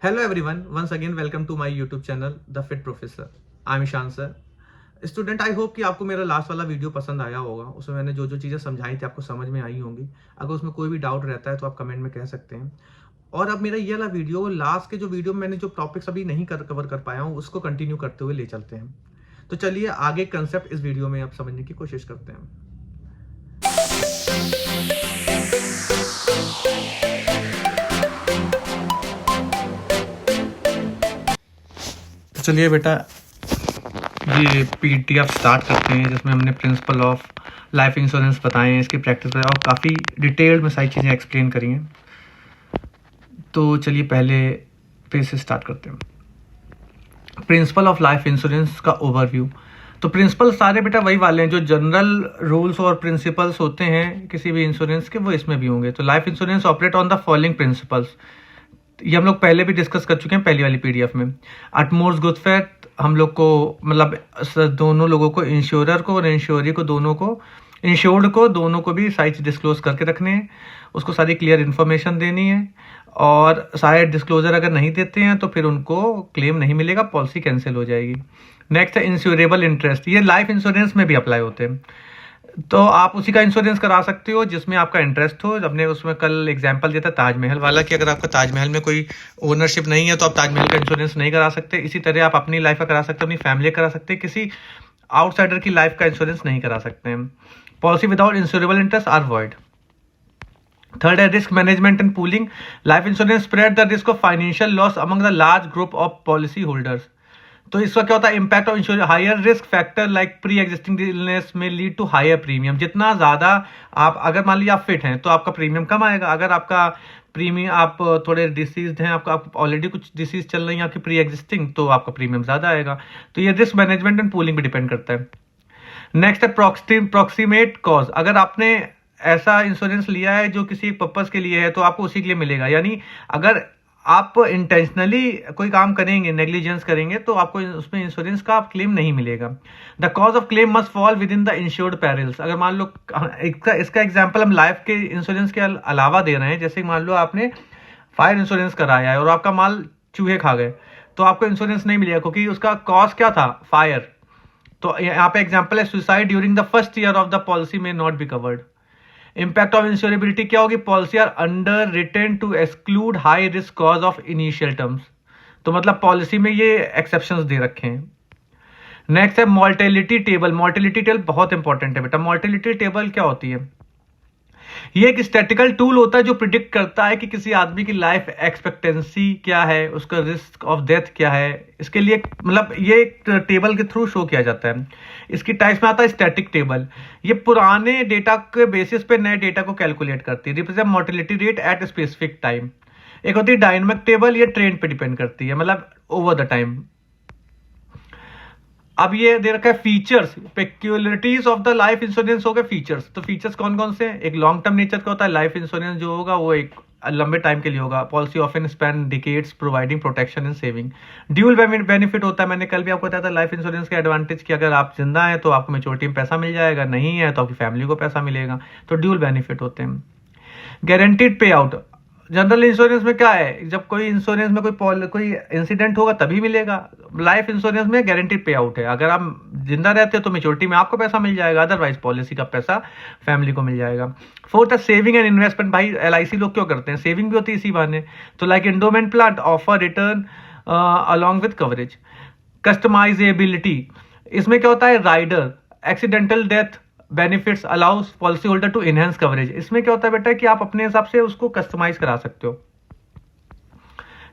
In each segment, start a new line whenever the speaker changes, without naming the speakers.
Hello everyone, once again welcome to my YouTube channel The Fit Professor. I'm Ishan sir. Student I hope कि आपको मेरा last वाला video पसंद आया होगा. उसमें मैंने जो जो चीज़ें समझाई थी आपको समझ में आई होंगी. अगर उसमें कोई भी डाउट रहता है तो आप कमेंट में कह सकते हैं. और अब मेरा ये वाला वीडियो लास्ट के जो वीडियो में मैंने जो टॉपिक्स अभी नहीं कवर कर पाया हूँ उसको कंटिन्यू करते हुए ले चलते हैं. तो चलिए आगे कंसेप्ट इस वीडियो में आप समझने की कोशिश करते हैं. तो चलिए बेटा ये पीडीएफ स्टार्ट करते हैं जिसमें हमने प्रिंसिपल ऑफ लाइफ इंश्योरेंस बताए हैं, इसकी प्रैक्टिस बताया और काफ़ी डिटेल्ड में सारी चीज़ें एक्सप्लेन करी हैं. तो चलिए पहले पेज से स्टार्ट करते हैं. प्रिंसिपल ऑफ लाइफ इंश्योरेंस का ओवरव्यू. तो प्रिंसिपल सारे बेटा वही वाले हैं जो जनरल रूल्स और प्रिंसिपल्स होते हैं किसी भी इंश्योरेंस के, वो इसमें भी होंगे. तो life insurance operate on the following principles. ये हम लोग पहले भी डिस्कस कर चुके हैं पहली वाली पीडीएफ में. अटमोस्ट गुड फेथ हम लोग को मतलब दोनों लोगों को, इंश्योरर को और इंश्योरी को, दोनों को, इंश्योर्ड को दोनों को भी सारी चीज डिस्क्लोज करके रखने हैं. उसको सारी क्लियर इन्फॉर्मेशन देनी है और सारे डिस्क्लोजर अगर नहीं देते हैं तो फिर उनको क्लेम नहीं मिलेगा, पॉलिसी कैंसिल हो जाएगी. नेक्स्ट है इंश्योरेबल इंटरेस्ट. ये लाइफ इंश्योरेंस में भी अप्लाई होते हैं. तो आप उसी का इंश्योरेंस करा सकते हो जिसमें आपका इंटरेस्ट हो. हमने उसमें कल एग्जांपल दिया था ताजमहल वाला कि अगर आपका ताजमहल में कोई ओनरशिप नहीं है तो आप ताजमहल का इंश्योरेंस नहीं करा सकते. इसी तरह आप अपनी लाइफ का करा सकते हो, अपनी फैमिली का करा सकते हैं, किसी आउटसाइडर की लाइफ का इंश्योरेंस नहीं करा सकते हैं. Policy without insurable interest are void. Third है risk management and pooling. Life insurance spread the risk of financial loss among the large group of policy holders. तो इसका क्या होता है, impact of insurance. Higher risk factor like pre existing illness may lead to higher premium. जितना ज्यादा आप, अगर मान लीजिए आप फिट हैं तो आपका प्रीमियम कम आएगा. अगर आपका प्रीमियम, आप थोड़े डिसीज हैं, आपका ऑलरेडी कुछ डिसीज चल रही है आपकी प्री एग्जिस्टिंग, तो आपका प्रीमियम ज्यादा आएगा. तो ये रिस्क मैनेजमेंट एंड पूलिंग पे डिपेंड करता है. नेक्स्ट है प्रॉक्सिमेट कॉज. अगर आपने ऐसा इंश्योरेंस लिया है जो किसी पर्पज के लिए है तो आपको उसी के लिए मिलेगा. यानी अगर आप इंटेंशनली कोई काम करेंगे, नेग्लिजेंस करेंगे, तो आपको उसमें इंश्योरेंस का क्लेम नहीं मिलेगा. The cause of claim must fall with in the insured perils. अगर मान लो इसका एग्जांपल हम लाइफ के इंश्योरेंस के अलावा दे रहे हैं. जैसे मान लो आपने फायर इंश्योरेंस कराया है और आपका माल चूहे खा गए तो आपको इंश्योरेंस नहीं मिलेगा क्योंकि उसका कॉज क्या था, फायर. तो यहाँ पे एग्जाम्पल है suicide during the first year of the policy may not be covered. Impact of insurability क्या होगी, policy are underwritten to exclude high risk cause of initial terms. तो मतलब पॉलिसी में ये एक्सेप्शंस दे रखे हैं. नेक्स्ट है मॉर्टेलिटी टेबल. मॉर्टेलिटी टेबल बहुत इंपॉर्टेंट है बेटा. मॉर्टेलिटी टेबल क्या होती है, ये एक स्टैटिकल टूल होता है जो प्रिडिक्ट करता है कि किसी आदमी की लाइफ एक्सपेक्टेंसी क्या है, उसका रिस्क ऑफ डेथ क्या है. इसके लिए मतलब ये एक टेबल के थ्रू शो किया जाता है. इसकी टाइप्स में आता है स्टैटिक टेबल. ये पुराने डेटा के बेसिस पे नए डेटा को कैलकुलेट करती है. Represent mortality rate at specific time. एक होती है डायनामिक टेबल, ये ट्रेंड पे डिपेंड करती है, मतलब ओवर द टाइम. अब ये दे रखा है features, peculiarities of the life insurance हो गए फीचर्स. तो फीचर्स कौन कौन से हैं, एक लॉन्ग टर्म नेचर का होता है. लाइफ इंश्योरेंस जो होगा वो एक लंबे टाइम के लिए होगा. Policy of in span decades providing protection and saving. Dual benefit होता है. मैंने कल भी आपको बताया था लाइफ इंश्योरेंस के एडवांटेज कि अगर आप जिंदा हैं तो आपको मेच्योरिटी में पैसा मिल जाएगा, नहीं है तो आपकी फैमिली को पैसा मिलेगा. तो ड्यूल बेनिफिट होते हैं. गारंटीड पे आउट. जनरल इंश्योरेंस में क्या है, जब कोई इंश्योरेंस में कोई इंसिडेंट होगा तभी मिलेगा. लाइफ इंश्योरेंस में गारंटीड पे आउट है. अगर आप जिंदा रहते हो तो मेच्योरिटी में आपको पैसा मिल जाएगा, अदरवाइज पॉलिसी का पैसा फैमिली को मिल जाएगा. फोर्थ है सेविंग एंड इन्वेस्टमेंट. भाई एलआईसी लोग क्यों करते हैं, सेविंग भी होती है इसी बहाने. तो like endowment plan offer return along with coverage. Customisability, इसमें क्या होता है, rider accidental death benefits allows policy holder to enhance coverage. इसमें क्या होता है बेटा कि आप अपने हिसाब से उसको कस्टमाइज करा सकते हो.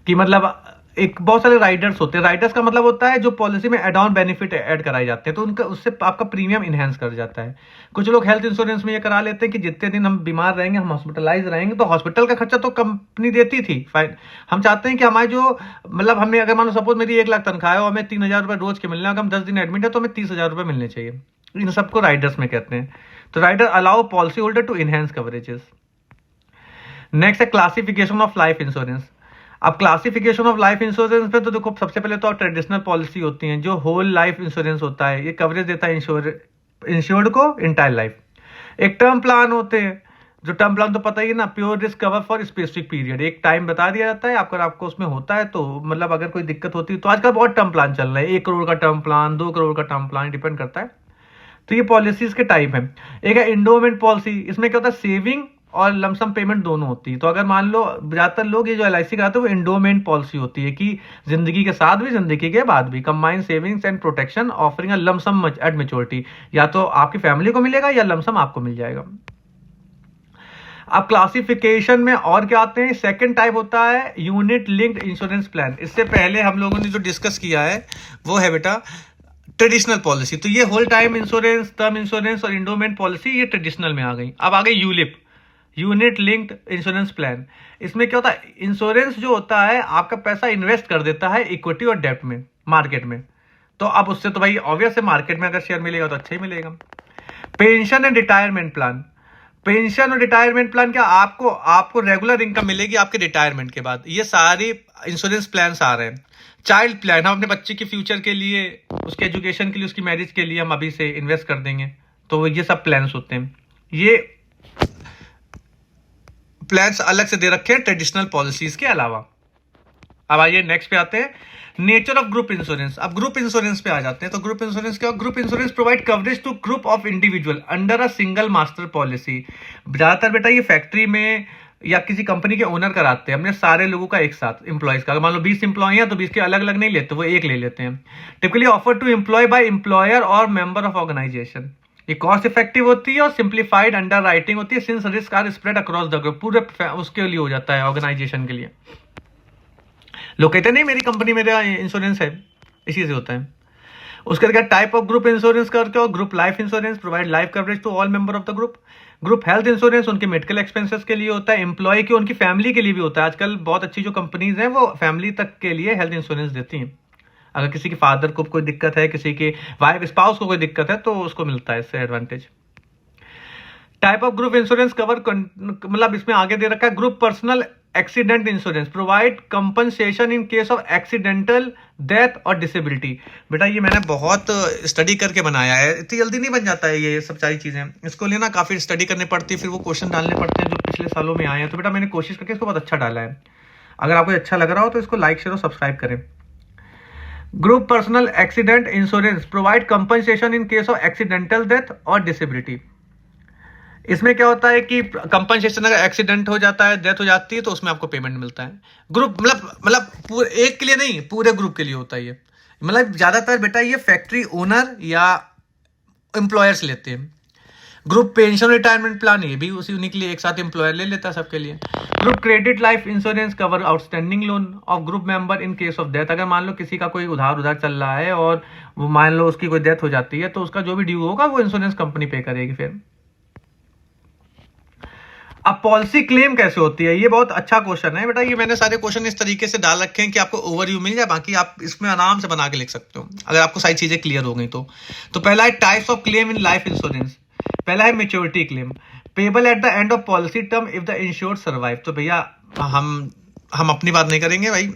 कि मतलब एक बहुत सारे राइडर्स होते हैं. राइडर्स का मतलब होता है जो पॉलिसी में एड ऑन बेनिफिट ऐड कराए जाते हैं, तो उनका उससे आपका प्रीमियम इनहेंस कर जाता है. कुछ लोग हेल्थ इंश्योरेंस में ये करा लेते हैं कि जितने दिन हम बीमार रहेंगे, हम हॉस्पिटलाइज रहेंगे, तो हॉस्पिटल का खर्चा तो कंपनी देती थी, फाइन. हम चाहते हैं कि हमारे जो मतलब हमें, अगर मानो सपोज मेरी 1 लाख तनख्वाह है और हमें 3,000 रुपये रोज के मिलने, अगर हम 10 दिन एडमिट है तो हमें 30,000 रुपये मिलने चाहिए. इन सबको राइडर्स में कहते हैं. तो rider allow policy holder to enhance coverages. Next है क्लासिफिकेशन ऑफ लाइफ इंश्योरेंस. अब क्लासिफिकेशन ऑफ लाइफ इंश्योरेंस पे तो देखो, सबसे पहले तो ट्रेडिशनल पॉलिसी होती है जो होल लाइफ इंश्योरेंस होता है. ये कवरेज देता है इंश्योर्ड को इंटायर लाइफ. एक टर्म प्लान होते हैं जो टर्म प्लान तो पता ही है ना, pure risk cover for specific period, एक टाइम बता दिया जाता है आपको उसमें होता है तो मतलब अगर कोई दिक्कत होती है तो आजकल बहुत टर्म प्लान चल रहा है, 1 करोड़ का टर्म प्लान, 2 करोड़ का टर्म प्लान, डिपेंड करता है। तो ये पॉलिसीज के टाइप है। एक है इंडोमेंट पॉलिसी, इसमें क्या होता है सेविंग और लमसम पेमेंट दोनों होती है। तो अगर मान लो ज्यादातर लोग ये जो LIC कराते हैं वो इंडोमेंट पॉलिसी होती है कि जिंदगी के साथ भी जिंदगी के बाद भी, combined savings and protection offering a lump sum eight maturity, या तो आपकी फैमिली को मिलेगा या लमसम आपको मिल जाएगा। अब क्लासिफिकेशन में और क्या आते हैं, सेकंड टाइप होता है यूनिट लिंक्ड इंश्योरेंस प्लान। इससे पहले हम लोगों ने जो डिस्कस किया है वो है बेटा ट्रेडिशनल पॉलिसी। तो ये whole time insurance, term insurance और इंडोमेंट पॉलिसी ये ट्रेडिशनल में आ गई। अब आ गई ULIP, unit linked insurance plan. इसमें क्या होता है, इंश्योरेंस जो होता है आपका पैसा इन्वेस्ट कर देता है इक्विटी और डेब्ट में, मार्केट में। तो अब उससे तो भाई ऑब्वियस है, मार्केट में अगर शेयर मिलेगा तो अच्छा ही मिलेगा। Pension and retirement plan, pension और रिटायरमेंट प्लान क्या, आपको रेगुलर इनकम मिलेगी आपके रिटायरमेंट के बाद। ये सारे इंश्योरेंस प्लान आ रहे हैं। चाइल्ड प्लान, हम अपने बच्चे के फ्यूचर के लिए, उसके एजुकेशन के लिए, उसकी मैरिज के लिए हम अभी से इन्वेस्ट कर देंगे, तो ये सब प्लान्स होते हैं। ये प्लान्स अलग से दे रखे हैं ट्रेडिशनल पॉलिसीज के अलावा। अब आइए नेक्स्ट पे आते हैं, नेचर ऑफ ग्रुप इंश्योरेंस। अब ग्रुप इंश्योरेंस पे आ जाते हैं। तो ग्रुप इंश्योरेंस क्या, group insurance provide coverage to group of individual under a single master policy. ज्यादातर बेटा ये फैक्ट्री में या किसी कंपनी के ओनर कराते हैं अपने सारे लोगों का एक साथ, इंप्लॉयज का। मान लो 20 इंप्लॉय हैं तो 20 के अलग अलग नहीं लेते, वो एक ले लेते हैं। Typically offer to employ by employer और मेंबर ऑफ ऑर्गेनाइजेशन। ये कॉस्ट इफेक्टिव होती है और सिंप्लीफाइड अंडर राइटिंग होती है, since risk are spread across the group, पूरे उसके लिए हो जाता है, ऑर्गेनाइजेशन के लिए। लोग कहते नहीं मेरी कंपनी मेरा इंश्योरेंस है, इसी से होता है। उसके बाद टाइप ऑफ ग्रुप इंश्योरेंस करते हो, group life insurance provide life coverage to all member of the group. Group health insurance उनके मेडिकल एक्सपेंसेस के लिए होता है, एम्प्लॉय की उनकी फैमिली के लिए भी होता है। आजकल बहुत अच्छी जो कंपनीज हैं वो फैमिली तक के लिए हेल्थ इंश्योरेंस देती हैं। अगर किसी के फादर को कोई दिक्कत है, किसी के वाइफ स्पाउस को कोई दिक्कत है तो उसको मिलता है इससे advantage. Type of group insurance cover, मतलब इसमें आगे दे रखा है group personal accident insurance provide compensation in case of accidental death और डिसेबिलिटी। बेटा ये मैंने बहुत स्टडी करके बनाया है, इतनी जल्दी नहीं बन जाता है ये सब सारी चीजें, इसको लेना काफी स्टडी करनी पड़ती है, फिर वो क्वेश्चन डालने पड़ते हैं जो पिछले सालों में आए हैं। तो बेटा मैंने कोशिश करके इसको बहुत अच्छा डाला है। अगर आपको अच्छा लग रहा हो तो इसको लाइक शेयर और सब्सक्राइब करें। Group personal accident insurance provide compensation in case of accidental death और डिसेबिलिटी। इसमें क्या होता है कि कंपनसेशन, अगर एक्सीडेंट हो जाता है, डेथ हो जाती है तो उसमें आपको पेमेंट मिलता है। ग्रुप मतलब पूरे एक के लिए नहीं, पूरे ग्रुप के लिए होता है ये। मतलब ज्यादातर बेटा ये फैक्ट्री ओनर या एम्प्लॉयर्स लेते हैं। ग्रुप पेंशन रिटायरमेंट प्लान ये भी उन्हीं के लिए एक साथ एम्प्लॉयर ले लेता है सबके लिए। Group credit life insurance cover outstanding loan of group member in case of death. अगर मान लो किसी का कोई उधार चल रहा है और वो मान लो उसकी कोई डेथ हो जाती है तो उसका जो भी ड्यू होगा वो इंश्योरेंस कंपनी पे करेगी फिर। अब पॉलिसी क्लेम कैसे होती है, ये बहुत अच्छा क्वेश्चन है बेटा। ये मैंने सारे क्वेश्चन इस तरीके से डाल रखे हैं कि आपको ओवरव्यू मिल जाए, बाकी आप इसमें आराम से बना के लिख सकते हो अगर आपको सारी चीजें क्लियर हो गई तो। पहला है types of claim in life insurance. पहला है maturity claim, payable at the end of policy term if the insured survive. तो भैया हम अपनी बात नहीं करेंगे भाई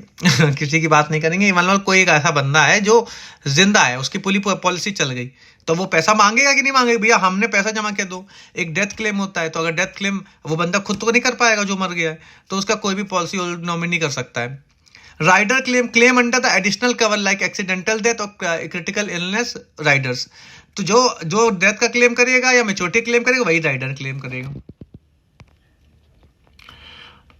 किसी की बात नहीं करेंगे। मान लो कोई एक ऐसा बंदा है जो जिंदा है, उसकी पूरी पॉलिसी चल गई, तो वो पैसा मांगेगा कि नहीं मांगेगा? भैया हमने पैसा जमा किया दो। एक डेथ क्लेम होता है, तो अगर डेथ क्लेम वो बंदा खुद तो नहीं कर पाएगा जो मर गया है, तो उसका कोई भी पॉलिसी नॉमिनी कर सकता है। Rider claim, claim under the additional cover like accidental death और क्रिटिकल इलनेस राइडर्स। तो जो डेथ का क्लेम करेगा या मेच्योरिटी क्लेम करेगा वही राइडर क्लेम करेगा।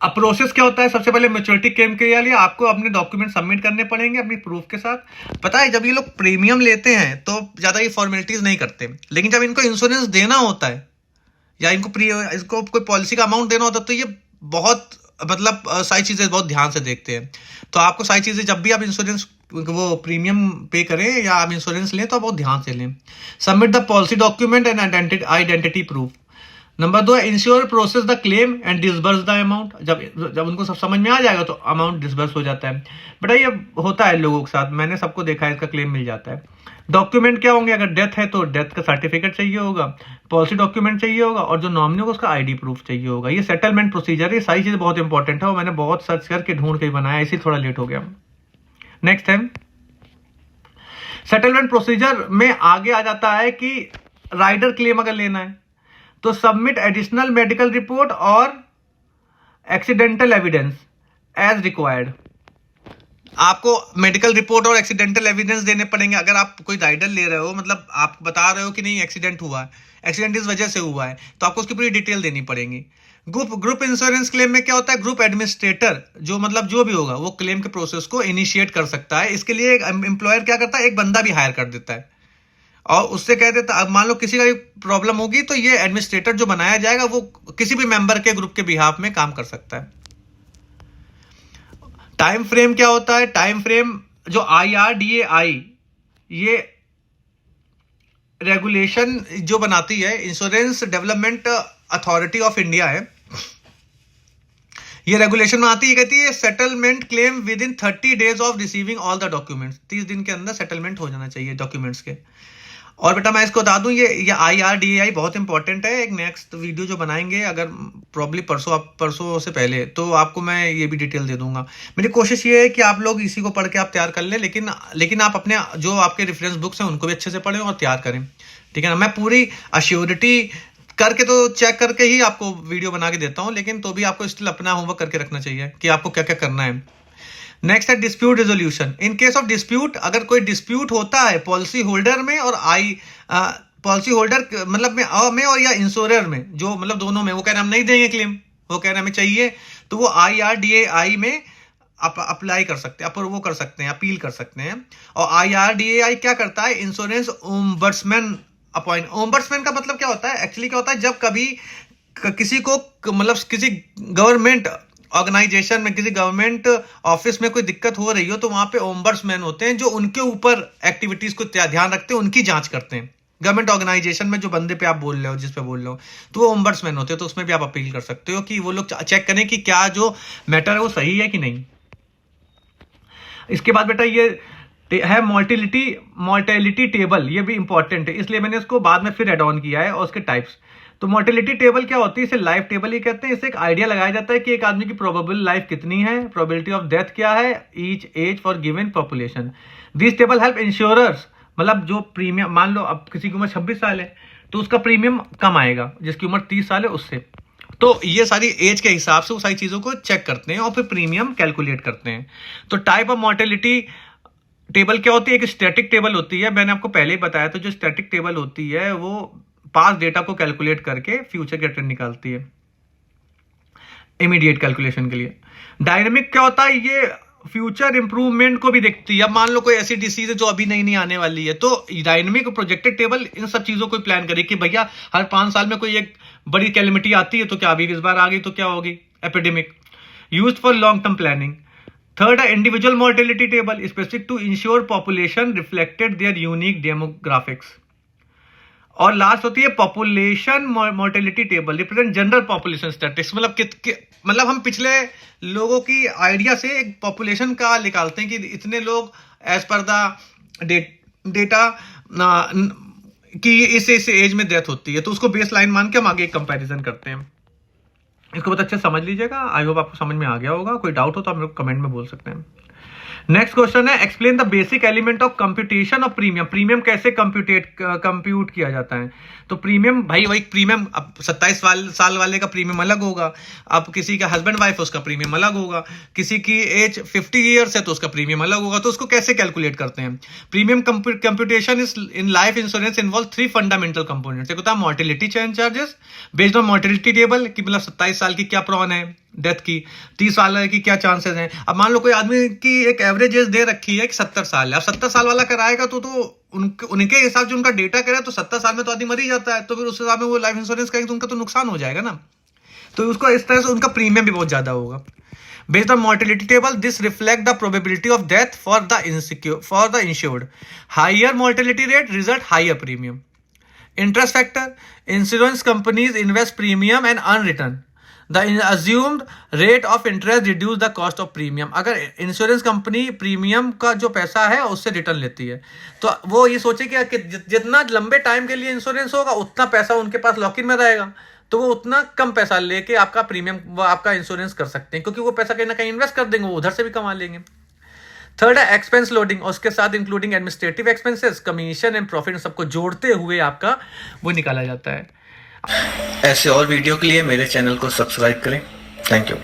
अब प्रोसेस क्या होता है, सबसे पहले मैच्योरिटी क्लेम के लिए आपको अपने डॉक्यूमेंट सबमिट करने पड़ेंगे अपनी प्रूफ के साथ। पता है जब ये लोग प्रीमियम लेते हैं तो ज्यादा ये फॉर्मेलिटीज नहीं करते, लेकिन जब इनको इंश्योरेंस देना होता है या इसको कोई पॉलिसी का अमाउंट देना होता है तो ये बहुत मतलब सारी चीजें बहुत ध्यान से देखते हैं। तो आपको सारी चीजें जब भी आप इंश्योरेंस वो प्रीमियम पे करें या आप इंश्योरेंस लें तो आप बहुत ध्यान से लें। Submit the policy document and identity proof. Number 2 है ensure process the claim and disburse the amount. जब उनको सब समझ में आ जाएगा तो अमाउंट डिसबर्स हो जाता है। बेटा ये होता है लोगों के साथ, मैंने सबको देखा है, इसका क्लेम मिल जाता है। डॉक्यूमेंट क्या होंगे, अगर डेथ है तो डेथ का सर्टिफिकेट चाहिए होगा, पॉलिसी डॉक्यूमेंट चाहिए होगा और जो नॉमिनी होगा उसका आईडी प्रूफ चाहिए होगा। ये सेटलमेंट प्रोसीजर, ये सारी चीजें बहुत इंपॉर्टेंट है और मैंने बहुत सर्च करके ढूंढ के बनाया, इसीलिए थोड़ा लेट हो गया। नेक्स्ट है सेटलमेंट प्रोसीजर में आगे आ जाता है कि राइडर क्लेम अगर लेना है तो सबमिट एडिशनल मेडिकल रिपोर्ट और एक्सीडेंटल एविडेंस एज रिक्वायर्ड। आपको मेडिकल रिपोर्ट और एक्सीडेंटल एविडेंस देने पड़ेंगे। अगर आप कोई राइडर ले रहे हो, मतलब आप बता रहे हो कि नहीं एक्सीडेंट हुआ है, एक्सीडेंट इस वजह से हुआ है, तो आपको उसकी पूरी डिटेल देनी पड़ेगी। ग्रुप इंश्योरेंस क्लेम में क्या होता है, ग्रुप एडमिनिस्ट्रेटर जो मतलब जो भी होगा वो क्लेम के प्रोसेस को इनिशिएट कर सकता है। इसके लिए एक एम्प्लॉयर क्या करता है, एक बंदा भी हायर कर देता है और उससे कह देता है, अब मान लो किसी का प्रॉब्लम होगी तो ये एडमिनिस्ट्रेटर जो बनाया जाएगा वो किसी भी मेंबर के ग्रुप के बिहाफ में काम कर सकता है। टाइम फ्रेम क्या होता है, टाइम फ्रेम जो IRDAI ये रेगुलेशन जो बनाती है, insurance development authority of India है, ये रेगुलेशन बनाती है, कहती है settlement claim with in 30 days of receiving all the documents. 30 दिन के अंदर सेटलमेंट हो जाना चाहिए डॉक्यूमेंट्स के। और बेटा मैं इसको बता दूं, ये IRDAI बहुत इंपॉर्टेंट है। एक नेक्स्ट वीडियो जो बनाएंगे अगर प्रॉब्ली परसों से पहले, तो आपको मैं ये भी डिटेल दे दूंगा। मेरी कोशिश ये है कि आप लोग इसी को पढ़ के आप तैयार कर लें, लेकिन आप अपने जो आपके रेफरेंस बुक्स हैं उनको भी अच्छे से पढ़ें और तैयार करें, ठीक है ना। मैं पूरी अश्योरिटी करके तो चेक करके ही आपको वीडियो बना के देता हूं, लेकिन तो भी आपको स्टिल अपना होमवर्क करके रखना चाहिए कि आपको क्या क्या करना है। नेक्स्ट है dispute resolution. In case of dispute, अगर कोई डिस्प्यूट होता है पॉलिसी होल्डर में और पॉलिसी होल्डर मतलब में और या इंश्योरर में, जो मतलब दोनों में, वो कह रहे हैं हम नहीं देंगे क्लेम, वो कह रहे हैं हमें चाहिए, तो वो IRDAI में अप्लाई कर सकते हैं, वो कर सकते हैं, अपील कर सकते हैं। और IRDAI क्या करता है, इंश्योरेंस ओम्बड्समैन अपॉइंट। ओम्बड्समैन का मतलब क्या होता है, एक्चुअली क्या होता है, जब कभी किसी को मतलब किसी गवर्नमेंट ऑर्गेनाइजेशन में, किसी गवर्नमेंट ऑफिस में कोई दिक्कत हो रही हो, तो वहां पे ओम्बड्समैन होते हैं जो उनके ऊपर एक्टिविटीज को ध्यान रखते हैं, उनकी जांच करते हैं। गवर्नमेंट ऑर्गेनाइजेशन में जो बंदे पे आप बोल रहे हो, जिस पे बोल रहे हो, तो वो ओम्बड्समैन होते हैं, तो उसमें भी आप अपील कर सकते हो कि वो लोग चेक करें कि क्या जो मैटर है वो सही है कि नहीं। इसके बाद बेटा ये है मोर्टेलिटी टेबल, ये भी इंपॉर्टेंट है, इसलिए मैंने इसको बाद में फिर एड ऑन किया है। और उसके टाइप्स, तो मोर्टेलिटी टेबल क्या होती है, इसे लाइफ टेबल ही कहते हैं। इससे एक आइडिया लगाया जाता है कि एक आदमी की प्रोबेबल लाइफ कितनी है, प्रोबेबिलिटी ऑफ डेथ क्या है, each age for given population. This table help insurers, मतलब जो प्रीमियम, मान लो अब किसी की उम्र 26 साल है तो उसका प्रीमियम कम आएगा, जिसकी उम्र 30 साल है उससे। तो ये सारी एज के हिसाब से वो सारी चीजों को चेक करते हैं और फिर प्रीमियम कैलकुलेट करते हैं। तो टाइप ऑफ मोर्टेलिटी टेबल क्या होती है, एक स्टैटिक टेबल होती है, मैंने आपको पहले ही बताया। तो जो स्टैटिक टेबल होती है वो पास्ट डेटा को कैलकुलेट करके फ्यूचर के ट्रेंड निकालती है इमीडिएट कैलकुलेशन के लिए। डायनेमिक क्या होता है, ये फ्यूचर इंप्रूवमेंट को भी देखती है। अब मान लो कोई ऐसी डिसीज है जो अभी नहीं आने वाली है, तो डायनेमिक प्रोजेक्टेड टेबल इन सब चीजों को प्लान करे कि भैया हर 5 साल में कोई एक बड़ी कैलेमिटी आती है, तो क्या अभी इस बार आ गई तो क्या होगी, epidemic. Used for long term planning. Third है individual mortality table, specific to insure population reflected their unique demographics. और लास्ट होती है population mortality table, represent general population statistics, मतलब हम पिछले लोगों की आइडिया से एक पॉपुलेशन का निकालते हैं कि इतने लोग एज पर द डेटा कि इस एज में डेथ होती है, तो उसको बेस लाइन मान के हम आगे एक कंपैरिजन करते हैं। इसको बहुत अच्छे समझ लीजिएगा, आई होप आपको समझ में आ गया होगा। कोई डाउट हो तो आप मेरे को कमेंट में बोल सकते हैं। नेक्स्ट क्वेश्चन है explain the basic element of computation of premium. Premium कैसे कंप्यूट किया जाता है, तो प्रीमियम भाई वही प्रीमियम, अब 27 साल वाले का प्रीमियम अलग होगा, अब किसी का हस्बैंड वाइफ उसका प्रीमियम अलग होगा, किसी की एज 50 ईयर्स है तो उसका प्रीमियम अलग होगा। तो उसको कैसे कैलकुलेट करते हैं, premium computation is in life insurance involve 3 fundamental components. एक होता है mortality charges based on mortality table, कि मतलब 27 साल की क्या प्रॉन है डेथ की, 30 साल की क्या चांसेस हैं। अब मान लो कोई आदमी की एक एवरेज एज दे रखी है कि 70 साल है, अब 70 साल वाला कराएगा तो उनके हिसाब से उनका डेटा करे तो 70 साल में तो आदमी मर ही जाता है, तो फिर उस हिसाब में वो लाइफ इंश्योरेंस करेंगे तो उनका तो नुकसान हो जाएगा ना। तो उसको इस तरह से उनका प्रीमियम भी बहुत ज्यादा होगा। Based on mortality table this reflect the probability of death for the insured. Higher mortality rate result higher premium. Interest factor, insurance companies invest premium and earn return. The assumed rate of interest reduce the cost of premium। अगर insurance company premium का जो पैसा है उससे return लेती है, तो वो ये सोचे कि जितना लंबे टाइम के लिए इंश्योरेंस होगा उतना पैसा उनके पास लॉक इन में रहेगा, तो वो उतना कम पैसा लेके आपका प्रीमियम, वो आपका इंश्योरेंस कर सकते हैं, क्योंकि वो पैसा कहीं ना कहीं इन्वेस्ट कर देंगे, वो उधर से भी कमा लेंगे। थर्ड है एक्सपेंस लोडिंग, उसके साथ including administrative expenses, commission and profit, सबको जोड़ते हुए आपका वो निकाला जाता है। ऐसे और वीडियो के लिए मेरे चैनल को सब्सक्राइब करें। Thank you.